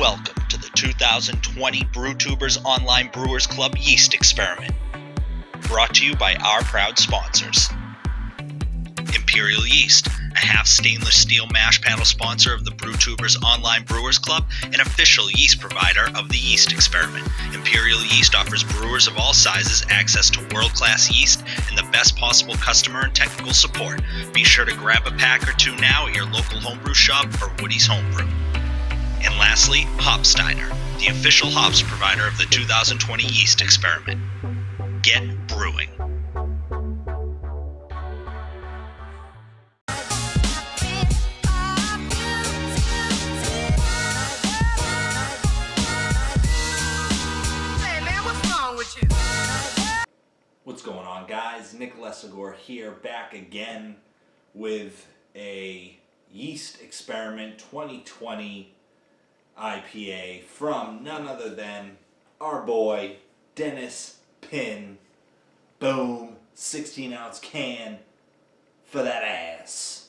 Welcome to the 2020 BrewTubers Online Brewers Club Yeast Experiment. Brought to you by our proud sponsors. Imperial Yeast, a half stainless steel mash paddle sponsor of the BrewTubers Online Brewers Club, an official yeast provider of the Yeast Experiment. Imperial Yeast offers brewers of all sizes access to world-class yeast and the best possible customer and technical support. Be sure to grab a pack or two now at your local homebrew shop or Woody's Homebrew. And lastly, Hopsteiner, the official hops provider of the 2020 Yeast Experiment. Get brewing. What's going on, guys? Nick Lesagor here, back again with a Yeast Experiment 2020 IPA from none other than our boy Dennis Pynn. Boom, 16-ounce can for that ass.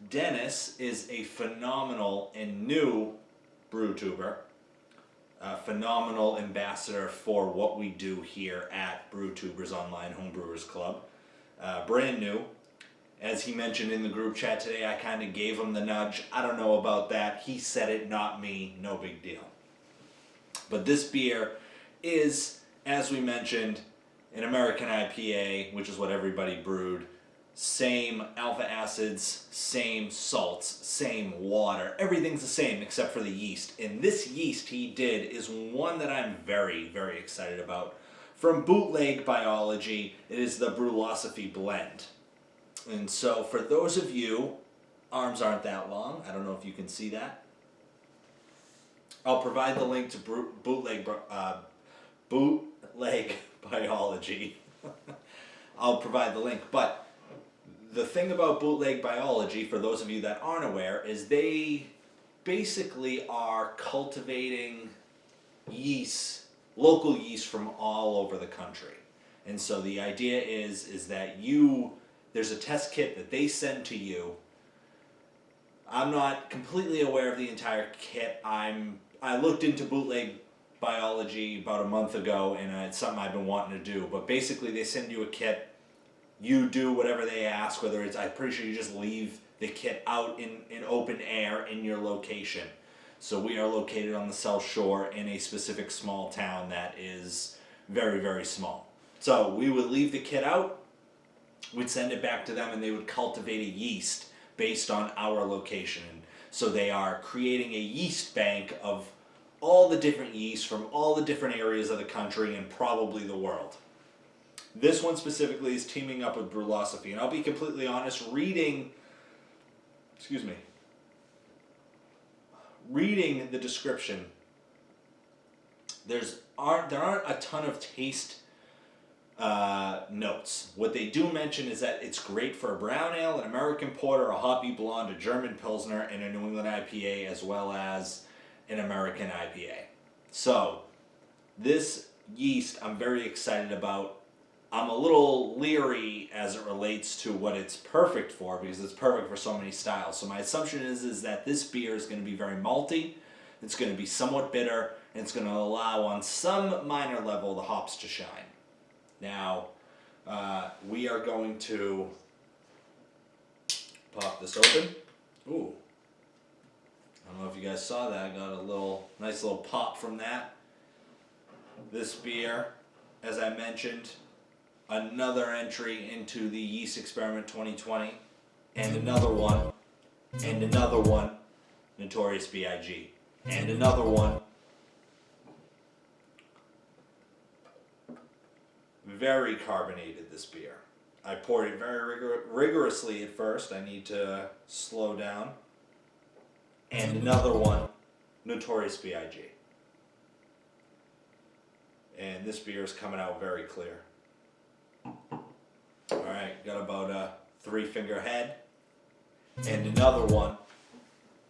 Dennis is a phenomenal and new BrewTuber. Phenomenal ambassador for what we do here at BrewTubers Online Homebrewers Club. Brand new. As he mentioned in the group chat today, I kind of gave him the nudge. I don't know about that. He said it, not me. No big deal. But this beer is, as we mentioned, an American IPA, which is what everybody brewed. Same alpha acids, same salts, same water. Everything's the same except for the yeast. And this yeast he did is one that I'm very, very excited about. From Bootleg Biology, it is the Brulosophy Blend. And so for those of you, arms aren't that long. I don't know if you can see that. I'll provide the link to Bootleg Biology. I'll provide the link. But the thing about Bootleg Biology, for those of you that aren't aware, is they basically are cultivating yeast, local yeast from all over the country. And so the idea is that there's a test kit that they send to you. I'm not completely aware of the entire kit. I looked into Bootleg Biology about a month ago, and it's something I've been wanting to do. But basically, they send you a kit. You do whatever they ask, whether it's, I'm pretty sure you just leave the kit out in open air in your location. So we are located on the South Shore in a specific small town that is very, very small. So we would leave the kit out, we'd send it back to them, and they would cultivate a yeast based on our location. So they are creating a yeast bank of all the different yeasts from all the different areas of the country and probably the world. This one specifically is teaming up with Brulosophy, and I'll be completely honest, reading the description, there aren't a ton of taste notes. What they do mention is that it's great for a brown ale, an American porter, a hoppy blonde, a German pilsner, and a New England IPA, as well as an American IPA. So this yeast I'm very excited about. I'm a little leery as it relates to what it's perfect for, because it's perfect for so many styles. So my assumption is that this beer is going to be very malty, it's going to be somewhat bitter, and it's going to allow on some minor level the hops to shine. Now, we are going to pop this open. Ooh. I don't know if you guys saw that. I got a nice little pop from that. This beer, as I mentioned, another entry into the Yeast Experiment 2020, and another one, Notorious B.I.G., and another one. Very carbonated, this beer. I poured it very rigorously at first. I need to slow down. And another one, Notorious B.I.G. And this beer is coming out very clear. Alright, got about a 3-finger head. And another one,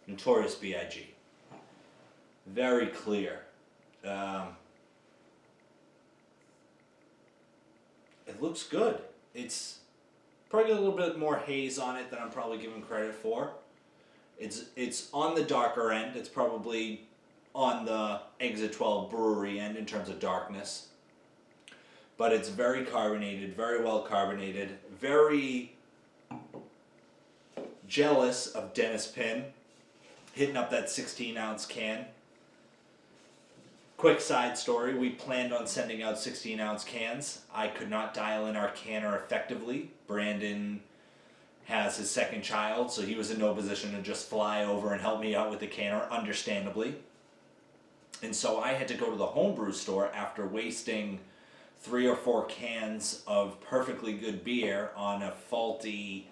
Notorious B.I.G. Very clear. It looks good. It's probably got a little bit more haze on it than I'm probably giving credit for. It's on the darker end. It's probably on the Exit 12 brewery end in terms of darkness. But it's very carbonated, very well carbonated, very jealous of Dennis Pynn hitting up that 16-ounce can. Quick side story, we planned on sending out 16-ounce cans. I could not dial in our canner effectively. Brandon has his second child, so he was in no position to just fly over and help me out with the canner, understandably. And so I had to go to the Homebrew store after wasting 3 or 4 cans of perfectly good beer on a faulty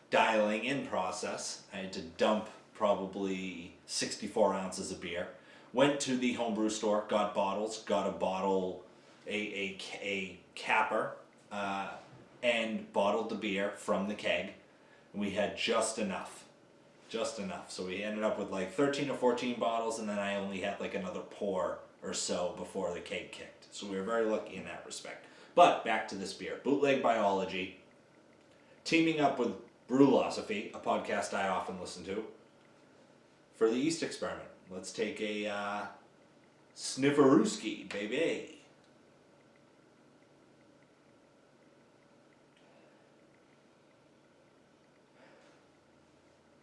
dialing in process. I had to dump probably 64 ounces of beer. Went to the Homebrew store, got bottles, got a bottle, a capper, and bottled the beer from the keg. We had just enough. So we ended up with like 13 or 14 bottles, and then I only had like another pour or so before the keg kicked. So we were very lucky in that respect. But back to this beer, Bootleg Biology, teaming up with Brulosophy, a podcast I often listen to, for the Yeast Experiment. Let's take a snifferooski, baby.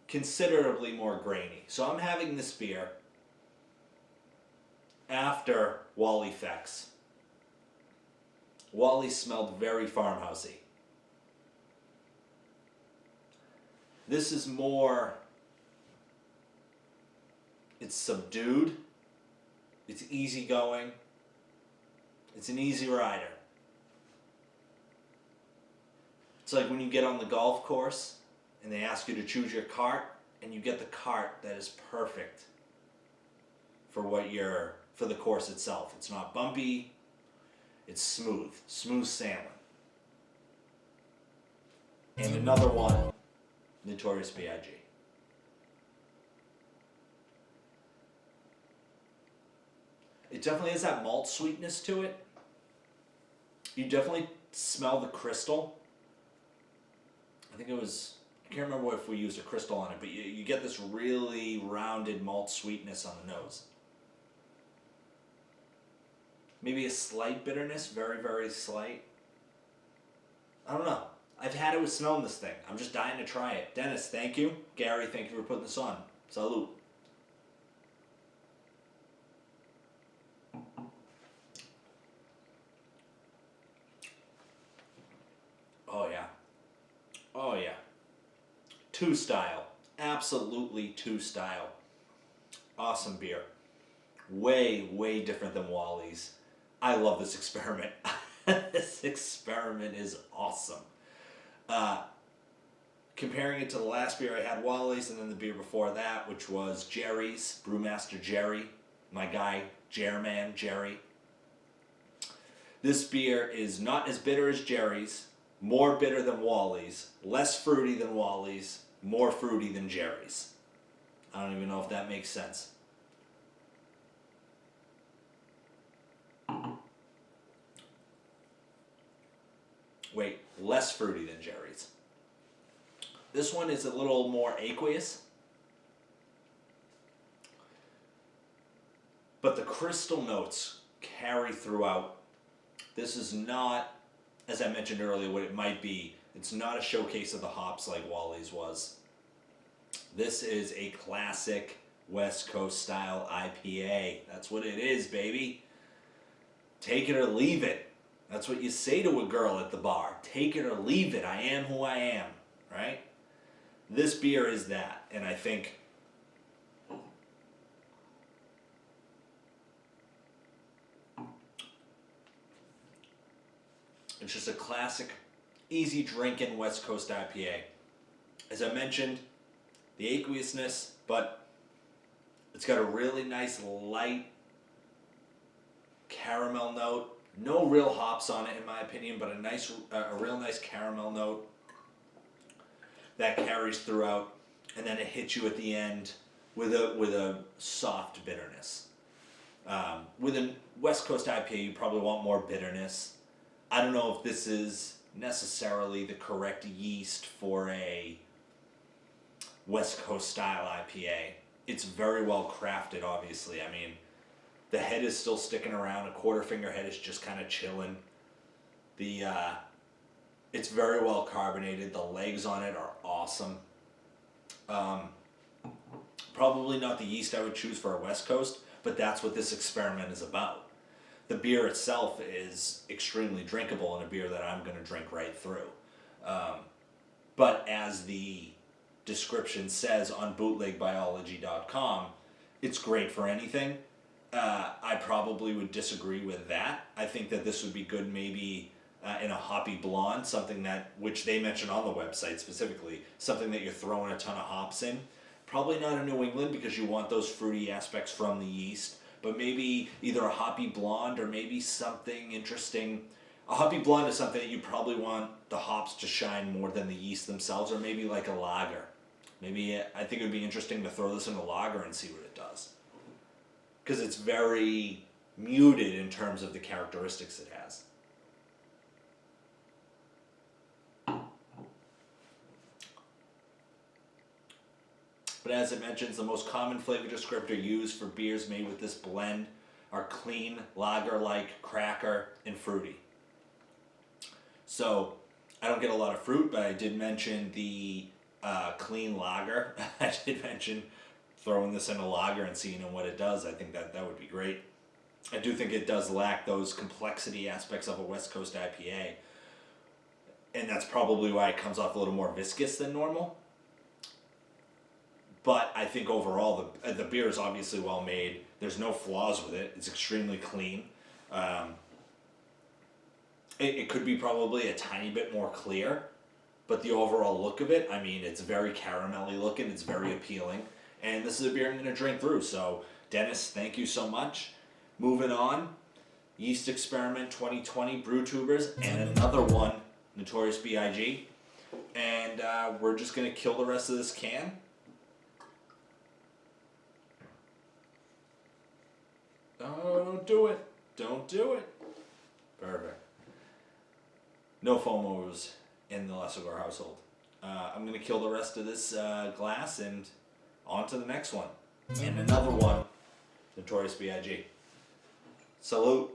Considerably more grainy. So I'm having this beer after Wally Fex. Wally smelled very farmhousey. This is more, it's subdued, it's easygoing, it's an easy rider. It's like when you get on the golf course and they ask you to choose your cart, and you get the cart that is perfect for for the course itself. It's not bumpy, it's smooth sailing. And another one, Notorious B.I.G. It definitely has that malt sweetness to it. You definitely smell the crystal. I can't remember if we used a crystal on it, but you get this really rounded malt sweetness on the nose. Maybe a slight bitterness, very, very slight. I don't know. I've had it with smelling this thing. I'm just dying to try it. Dennis, thank you. Gary, thank you for putting this on. Salud. Oh yeah. Oh yeah. Two style. Absolutely two style. Awesome beer. Way, way different than Wally's. I love this experiment. This experiment is awesome. Comparing it to the last beer I had, Wally's, and then the beer before that, which was Jerry's, Brewmaster Jerry, my guy, Jerman Jerry. This beer is not as bitter as Jerry's, more bitter than Wally's, less fruity than Wally's, more fruity than Jerry's. I don't even know if that makes sense. Wait, less fruity than Jerry's. This one is a little more aqueous, but the crystal notes carry throughout. This is not, as I mentioned earlier, what it might be. It's not a showcase of the hops like Wally's was. This is a classic West Coast style IPA. That's what it is, baby. Take it or leave it. That's what you say to a girl at the bar. Take it or leave it. I am who I am, right? This beer is that, and I think it's just a classic, easy drinking West Coast IPA. As I mentioned, the aqueousness, but it's got a really nice light caramel note. No real hops on it, in my opinion, but a real nice caramel note that carries throughout, and then it hits you at the end with a soft bitterness. With a West Coast IPA, you probably want more bitterness. I don't know if this is necessarily the correct yeast for a West Coast style IPA. It's very well crafted, obviously. I mean, the head is still sticking around. A quarter finger head is just kind of chilling. It's very well carbonated. The legs on it are awesome. Probably not the yeast I would choose for a West Coast, but that's what this experiment is about. The beer itself is extremely drinkable and a beer that I'm going to drink right through. But as the description says on bootlegbiology.com, it's great for anything. I probably would disagree with that. I think that this would be good maybe in a hoppy blonde, something that, which they mention on the website specifically, something that you're throwing a ton of hops in. Probably not in New England because you want those fruity aspects from the yeast, but maybe either a hoppy blonde or maybe something interesting. A hoppy blonde is something that you probably want the hops to shine more than the yeast themselves, or maybe like a lager. Maybe I think it would be interesting to throw this in a lager and see what it does. Because it's very muted in terms of the characteristics it has. But as it mentions, the most common flavor descriptor used for beers made with this blend are clean, lager-like, cracker, and fruity. So, I don't get a lot of fruit, but I did mention the clean lager. I did mention throwing this in a lager and seeing what it does. I think that would be great. I do think it does lack those complexity aspects of a West Coast IPA. And that's probably why it comes off a little more viscous than normal. But I think overall the beer is obviously well made. There's no flaws with it. It's extremely clean. It could be probably a tiny bit more clear, but the overall look of it, I mean, it's very caramelly looking. It's very appealing. And this is a beer I'm going to drink through. So, Dennis, thank you so much. Moving on, Yeast Experiment 2020 Brew Tubers, and another one, Notorious B.I.G. And we're just going to kill the rest of this can. Oh, don't do it. Don't do it. Perfect. No FOMOs in the Lesogor household. I'm going to kill the rest of this glass and on to the next one. And another one, Notorious B.I.G. Salute.